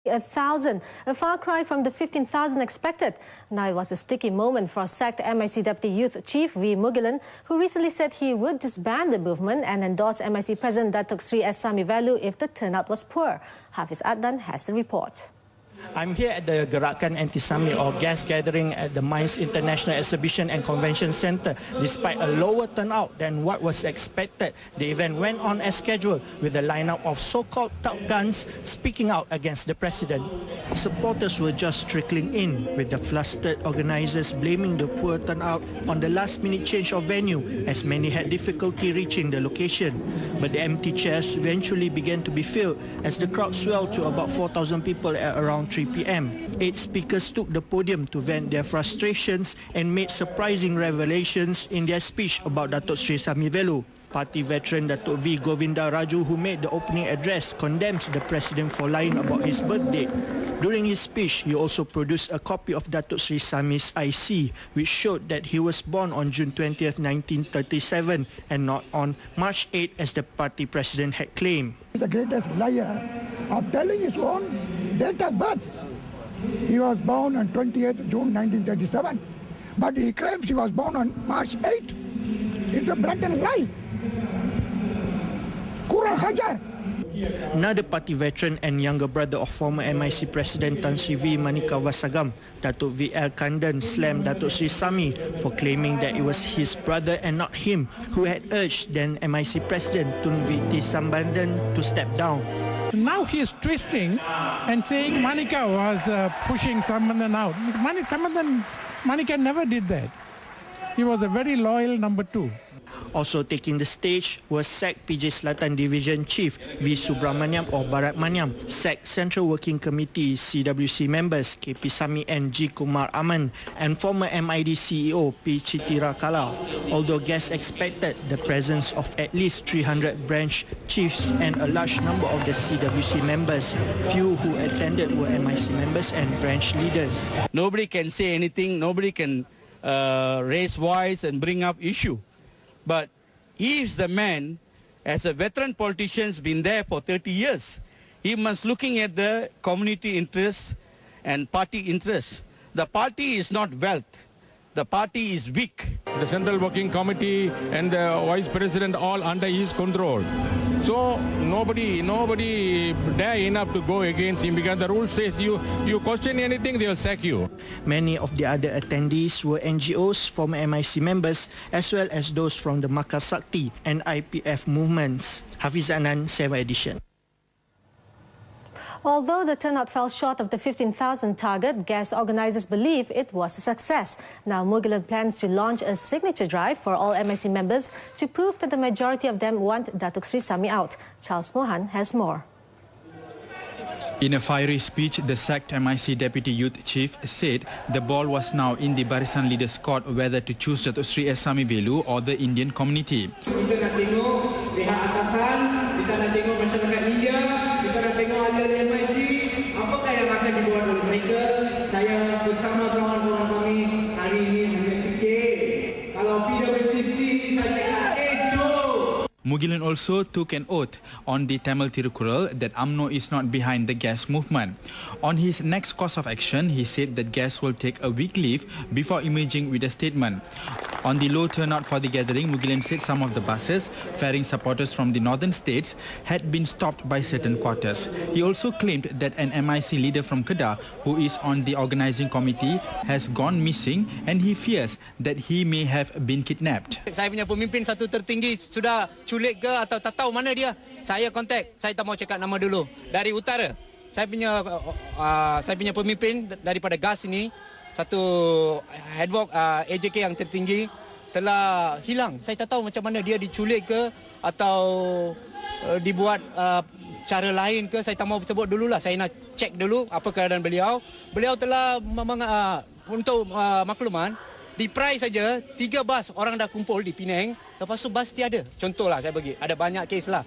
1,000, a far cry from the 15,000 expected. Now it was a sticky moment for sacked MIC Deputy Youth Chief V. Mugilan, who recently said he would disband the movement and endorse MIC President Datuk Sri S. Samivelu if the turnout was poor. Hafiz Adnan has the report. I'm here at the Gerakan Anti-Sami or gas gathering at the Mines International Exhibition and Convention Centre. Despite a lower turnout than what was expected, the event went on as scheduled with a lineup of so-called top guns speaking out against the president. Supporters were just trickling in, with the flustered organisers blaming the poor turnout on the last-minute change of venue, as many had difficulty reaching the location. But the empty chairs eventually began to be filled as the crowd swelled to about 4,000 people at around 3 p.m. 8 speakers took the podium to vent their frustrations and made surprising revelations in their speech about Datuk Sri Samivelu. Party veteran Datuk V. Govinda Raju, who made the opening address, condemns the president for lying about his birthday. During his speech, he also produced a copy of Datuk Sri Sami's IC, which showed that he was born on June 20th, 1937 and not on March 8 as the party president had claimed. The greatest liar of telling his own date of birth. He was born on 28th June 1937, but he claims he was born on March 8. It's a blatant lie. Kurang hajar. Another party veteran and younger brother of former MIC President Tan Sri V. Manika Vasagam, Datuk V. L. Kandan, slammed Datuk Sri Sami for claiming that it was his brother and not him who had urged then MIC President Tun V. T. Sambandan to step down. Now he is twisting and saying Manika was pushing Sambandan out. Manika never did that. He was a very loyal number 2. Also taking the stage was SAC PJ Selatan Division Chief V. Subramaniam or Barat Maniam, SAC Central Working Committee CWC members KP Sami and G. Kumar Aman, and former MID CEO P. Chitira Kala. Although guests expected the presence of at least 300 branch chiefs and a large number of the CWC members, few who attended were MIC members and branch leaders. Nobody can say anything, nobody can raise voice and bring up issue. But he is the man, as a veteran politician, been there for 30 years. He must looking at the community interests and party interests. The party is not wealth. The party is weak. The Central Working Committee and the Vice President all under his control. So nobody dare enough to go against him because the rule says you question anything, they will sack you. Many of the other attendees were NGOs, former MIC members, as well as those from the Makar Sakti and IPF movements. Hafiz Adnan, 7 edition. Although the turnout fell short of the 15,000 target, guest organisers believe it was a success. Now Mugilan plans to launch a signature drive for all MIC members to prove that the majority of them want Datuk Sri Sami out. Charles Mohan has more. In a fiery speech, the sacked MIC Deputy Youth Chief said the ball was now in the Barisan Leaders' court whether to choose Datuk Sri S. Samivelu or the Indian community. Kita nak tengok pihak atasan, kita nak tengok masyarakat media, kita nak tengok ahli MIC, apakah yang akan dibuat oleh mereka. Saya bersama kawan-kawan kami hari ini hanya sikit. Kalau PWTC saya cakap, Mugilan also took an oath on the Tamil Tirukkural that UMNO is not behind the gas movement. On his next course of action, he said that gas will take a week leave before emerging with a statement. On the low turnout for the gathering, Mugilan said some of the buses ferrying supporters from the northern states had been stopped by certain quarters. He also claimed that an MIC leader from Kedah, who is on the organising committee, has gone missing and he fears that he may have been kidnapped. Saya punya pemimpin satu tertinggi sudah culik ke atau tak tahu mana dia. Saya kontak, saya tak mau cakap nama dulu. Dari utara, saya punya pemimpin daripada gas ini, satu headwork AJK yang tertinggi telah hilang. Saya tak tahu macam mana dia diculik ke atau dibuat cara lain ke. Saya tak mau sebut dululah. Saya nak cek dulu apa keadaan beliau. Beliau telah untuk makluman, di Prai saja 3 bas orang dah kumpul di Penang, lepas tu bas tiada. Contohlah saya bagi, ada banyak kes lah.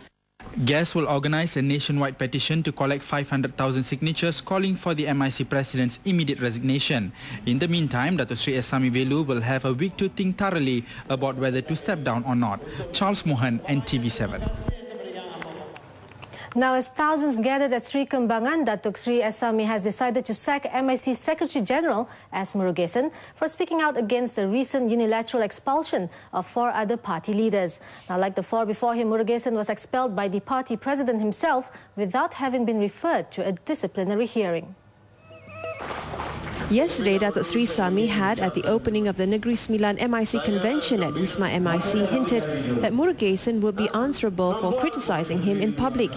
GAS will organise a nationwide petition to collect 500,000 signatures calling for the MIC President's immediate resignation. In the meantime, Datuk Sri S. Samivelu will have a week to think thoroughly about whether to step down or not. Charles Mohan, NTV7. Now, as thousands gathered at Sri Kembangan, Datuk Sri Sami has decided to sack MIC Secretary General S. Murugesan for speaking out against the recent unilateral expulsion of 4 other party leaders. Now, like the 4 before him, Murugesan was expelled by the party president himself without having been referred to a disciplinary hearing. Yesterday, Datuk Sri Sami had, at the opening of the Negeri Sembilan MIC convention at Wisma MIC, hinted that Murugesan would be answerable for criticising him in public.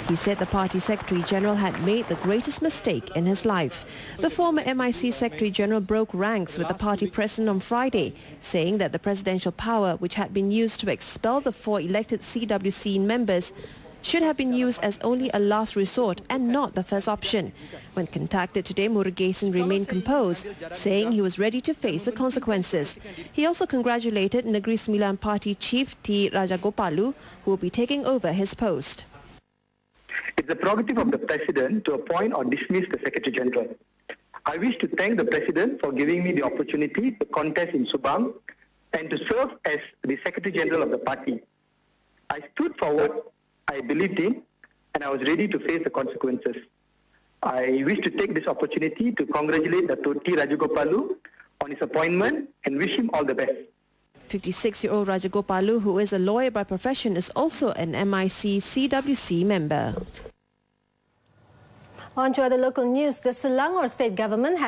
He said the party Secretary General had made the greatest mistake in his life. The former MIC Secretary General broke ranks with the party president on Friday, saying that the presidential power, which had been used to expel the 4 elected CWC members, should have been used as only a last resort and not the first option. When contacted today, Murugesan remained composed, saying he was ready to face the consequences. He also congratulated Negeri Sembilan Party Chief T. Rajagopalu, who will be taking over his post. It's the prerogative of the President to appoint or dismiss the Secretary General. I wish to thank the President for giving me the opportunity to contest in Subang and to serve as the Secretary General of the party. I stood for what I believed in, and I was ready to face the consequences. I wish to take this opportunity to congratulate Datuk T. Rajagopalu on his appointment and wish him all the best. 56-year-old Rajagopalu, who is a lawyer by profession, is also an MIC CWC member. On to other local news, the Selangor state government has